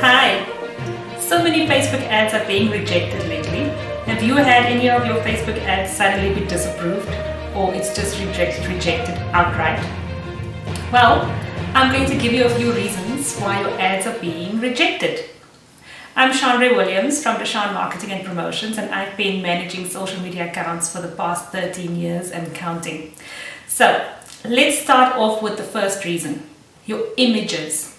Hi! So many Facebook ads are being rejected lately. Have you had any of your Facebook ads suddenly be disapproved, or it's just rejected outright? Well, I'm going to give you a few reasons why your ads are being rejected. I'm Chandra Williams from Deshawn Marketing and Promotions, and I've been managing social media accounts for the past 13 years and counting. So let's start off with the first reason: your images.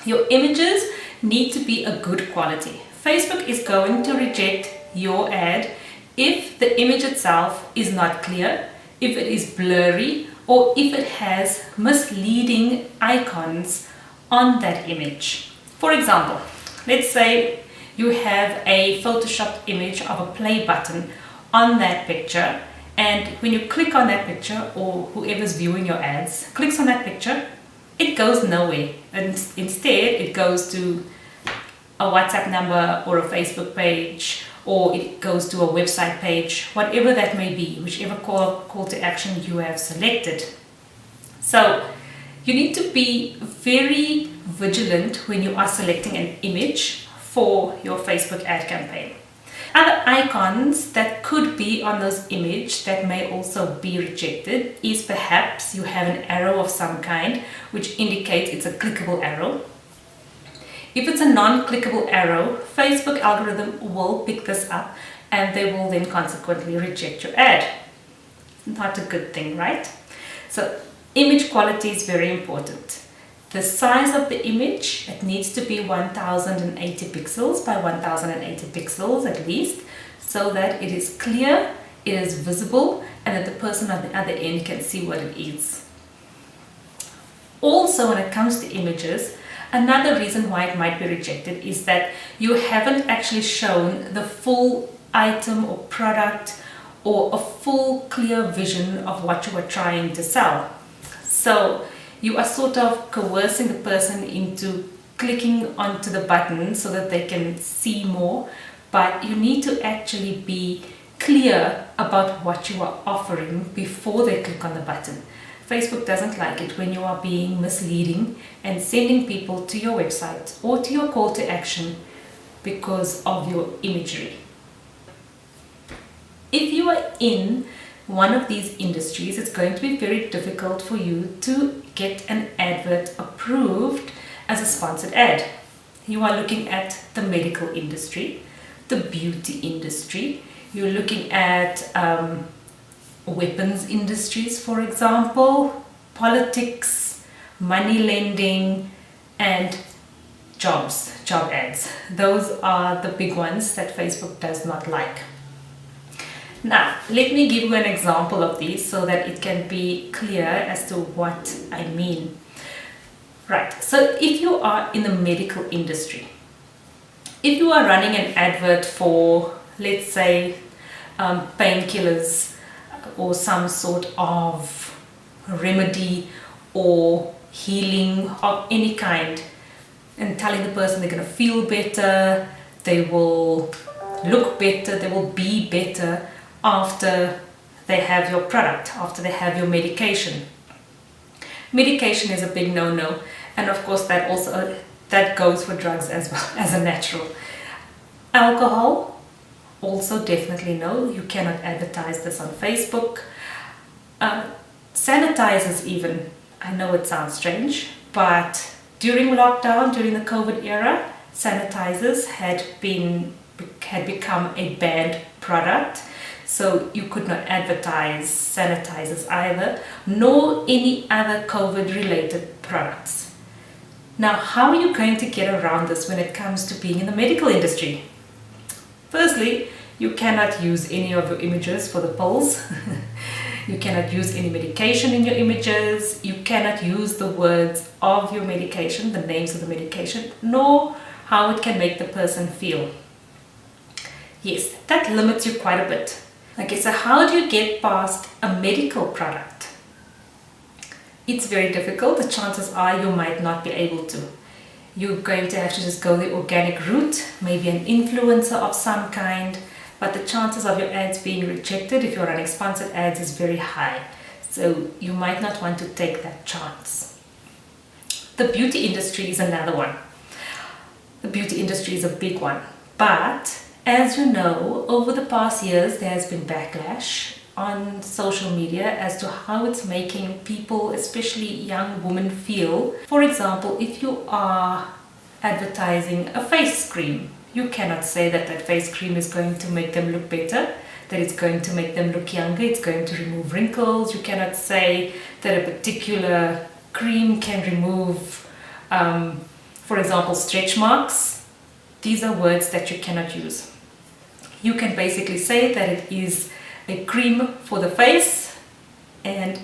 Your images need to be a good quality. Facebook is going to reject your ad if the image itself is not clear, if it is blurry, or if it has misleading icons on that image. For example, let's say you have a photoshopped image of a play button on that picture, and when you click on that picture, or whoever's viewing your ads clicks on that picture, it goes nowhere, and instead it goes to a WhatsApp number or a Facebook page, or it goes to a website page, whatever that may be, whichever call to action you have selected. So you need to be very vigilant when you are selecting an image for your Facebook ad campaign. Other icons that could be on those images that may also be rejected is perhaps you have an arrow of some kind which indicates it's a clickable arrow. If it's a non-clickable arrow, Facebook algorithm will pick this up and they will then consequently reject your ad. Not a good thing, right? So image quality is very important. The size of the image, it needs to be 1080 pixels by 1080 pixels at least, so that it is clear, it is visible, and that the person on the other end can see what it is. Also, when it comes to images, another reason why it might be rejected is that you haven't actually shown the full item or product or a full clear vision of what you are trying to sell. So you are sort of coercing the person into clicking onto the button so that they can see more, but you need to actually be clear about what you are offering before they click on the button. Facebook doesn't like it when you are being misleading and sending people to your website or to your call to action because of your imagery. If you are in one of these industries, it's going to be very difficult for you to get an advert approved as a sponsored ad. You are looking at the medical industry, the beauty industry, you're looking at weapons industries, for example, politics, money lending, and job ads. Those are the big ones that Facebook does not like. Now, let me give you an example of these so that it can be clear as to what I mean. Right, so if you are in the medical industry, if you are running an advert for, let's say, painkillers or some sort of remedy or healing of any kind, and telling the person they're going to feel better, they will look better, they will be better after they have your product, after they have your medication. Medication is a big no-no, and of course that goes for drugs as well as a natural. Alcohol, also definitely no, you cannot advertise this on Facebook. Sanitizers even, I know it sounds strange, but during lockdown, during the COVID era, sanitizers had become a banned product. So you could not advertise sanitizers either, nor any other COVID-related products. Now, how are you going to get around this when it comes to being in the medical industry? Firstly, you cannot use any of your images for the pills. You cannot use any medication in your images. You cannot use the words of your medication, the names of the medication, nor how it can make the person feel. Yes, that limits you quite a bit. Okay, so how do you get past a medical product? It's very difficult. The chances are you might not be able to. You're going to have to just go the organic route, maybe an influencer of some kind, but the chances of your ads being rejected if you're running sponsored ads is very high. So you might not want to take that chance. The beauty industry is another one. The beauty industry is a big one. But as you know, over the past years, there has been backlash on social media as to how it's making people, especially young women, feel. For example, if you are advertising a face cream, you cannot say that that face cream is going to make them look better, that it's going to make them look younger, it's going to remove wrinkles. You cannot say that a particular cream can remove, for example, stretch marks. These are words that you cannot use. You can basically say that it is a cream for the face, and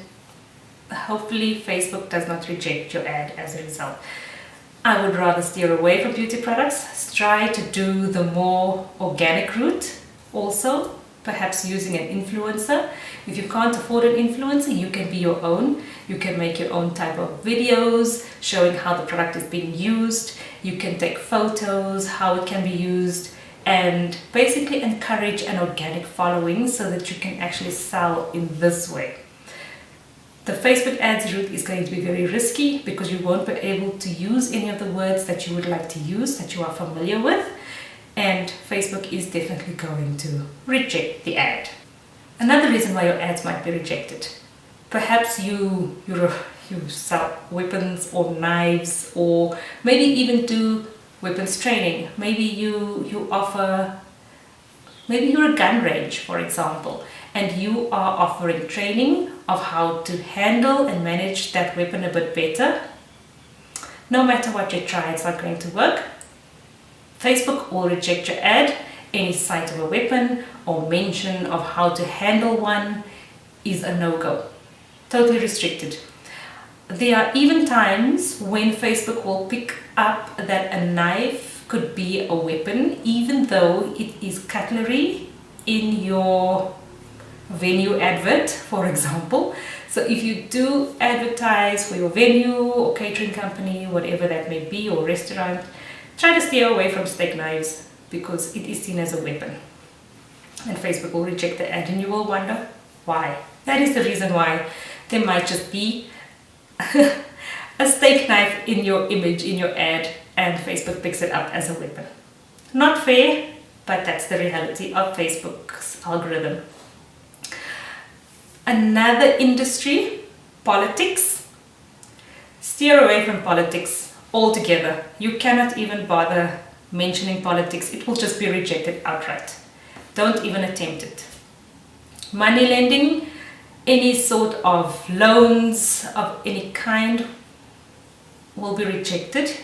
hopefully Facebook does not reject your ad as a result. I would rather steer away from beauty products. Try to do the more organic route also, perhaps using an influencer. If you can't afford an influencer, you can be your own. You can make your own type of videos showing how the product is being used. You can take photos, how it can be used, and basically encourage an organic following so that you can actually sell in this way. The Facebook ads route is going to be very risky because you won't be able to use any of the words that you would like to use, that you are familiar with, and Facebook is definitely going to reject the ad. Another reason why your ads might be rejected. Perhaps you sell weapons or knives, or maybe even do weapons training. Maybe you offer, maybe you're a gun range, for example, and you are offering training of how to handle and manage that weapon a bit better. No matter what you try, it's not going to work. Facebook will reject your ad. Any sight of a weapon or mention of how to handle one is a no-go. Totally restricted. There are even times when Facebook will pick up that a knife could be a weapon, even though it is cutlery in your venue advert, for example. So if you do advertise for your venue or catering company, whatever that may be, or restaurant, try to stay away from steak knives because it is seen as a weapon. And Facebook will reject the ad, and you will wonder why. That is the reason why there might just be a steak knife in your image, in your ad, and Facebook picks it up as a weapon. Not fair, but that's the reality of Facebook's algorithm. Another industry, politics. Steer away from politics altogether. You cannot even bother mentioning politics. It will just be rejected outright. Don't even attempt it. Money lending, any sort of loans of any kind will be rejected.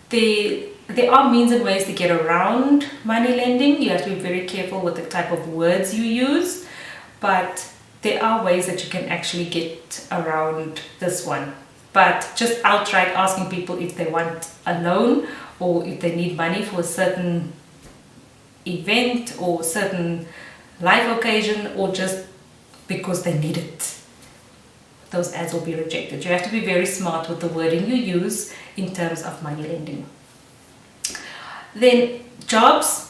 There are means and ways to get around money lending. You have to be very careful with the type of words you use, but there are ways that you can actually get around this one. But just outright asking people if they want a loan or if they need money for a certain event or certain life occasion, or just because they need it, those ads will be rejected. You have to be very smart with the wording you use in terms of money lending. Then jobs.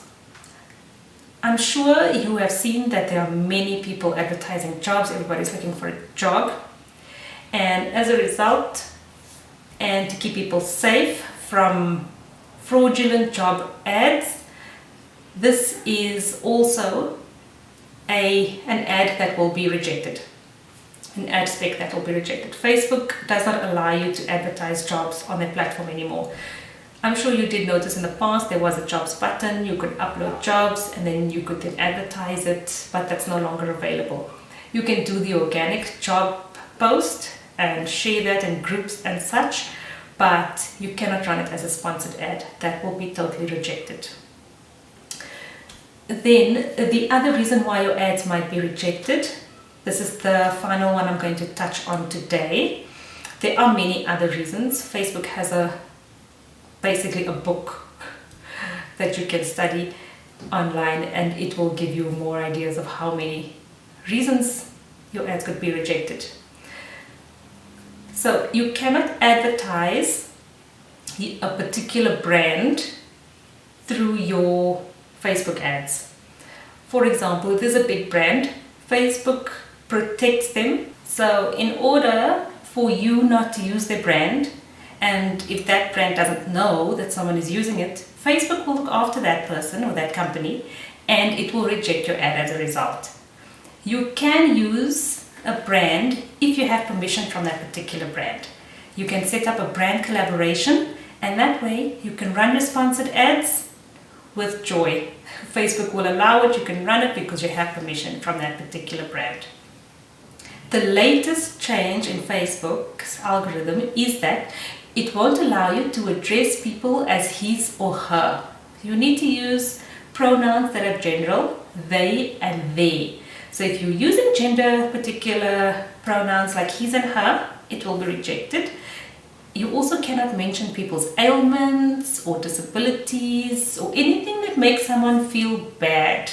I'm sure you have seen that there are many people advertising jobs. Everybody's looking for a job. And as a result, and to keep people safe from fraudulent job ads, this is also an ad that will be rejected. An ad spec that will be rejected. Facebook does not allow you to advertise jobs on their platform anymore. I'm sure you did notice in the past there was a jobs button. You could upload jobs and then you could then advertise it, but that's no longer available. You can do the organic job post and share that in groups and such, but you cannot run it as a sponsored ad. That will be totally rejected. Then the other reason why your ads might be rejected, this is the final one I'm going to touch on today. There are many other reasons. Facebook has basically a book that you can study online, and it will give you more ideas of how many reasons your ads could be rejected. So you cannot advertise a particular brand through your Facebook ads. For example, if there's a big brand, Facebook protects them. So in order for you not to use their brand And if that brand doesn't know that someone is using it, Facebook will look after that person or that company, and it will reject your ad as a result. You can use a brand if you have permission from that particular brand. You can set up a brand collaboration, and that way you can run your sponsored ads with joy. Facebook will allow it, you can run it because you have permission from that particular brand. The latest change in Facebook's algorithm is that it won't allow you to address people as his or her. You need to use pronouns that are general, they and they. So if you're using gender particular pronouns like his and her, it will be rejected. You also cannot mention people's ailments or disabilities or anything that makes someone feel bad.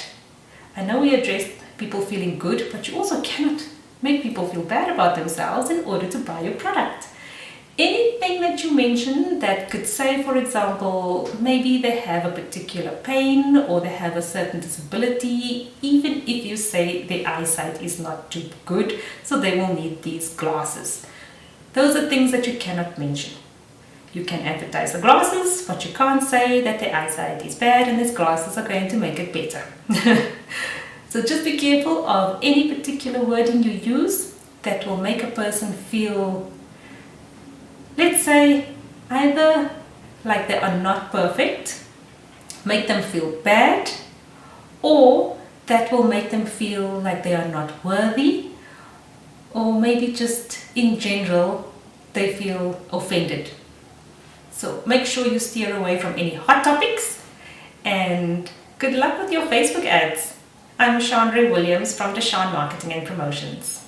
I know we address people feeling good, but you also cannot make people feel bad about themselves in order to buy your product. Anything that you mention that could say, for example, maybe they have a particular pain or they have a certain disability, even if you say their eyesight is not too good, so they will need these glasses. Those are things that you cannot mention. You can advertise the glasses, but you can't say that their eyesight is bad and these glasses are going to make it better. So just be careful of any particular wording you use that will make a person feel, let's say, either like they are not perfect, make them feel bad, or that will make them feel like they are not worthy, or maybe just in general they feel offended. So make sure you steer away from any hot topics, and good luck with your Facebook ads. I'm Chandra Williams from Deshawn Marketing and Promotions.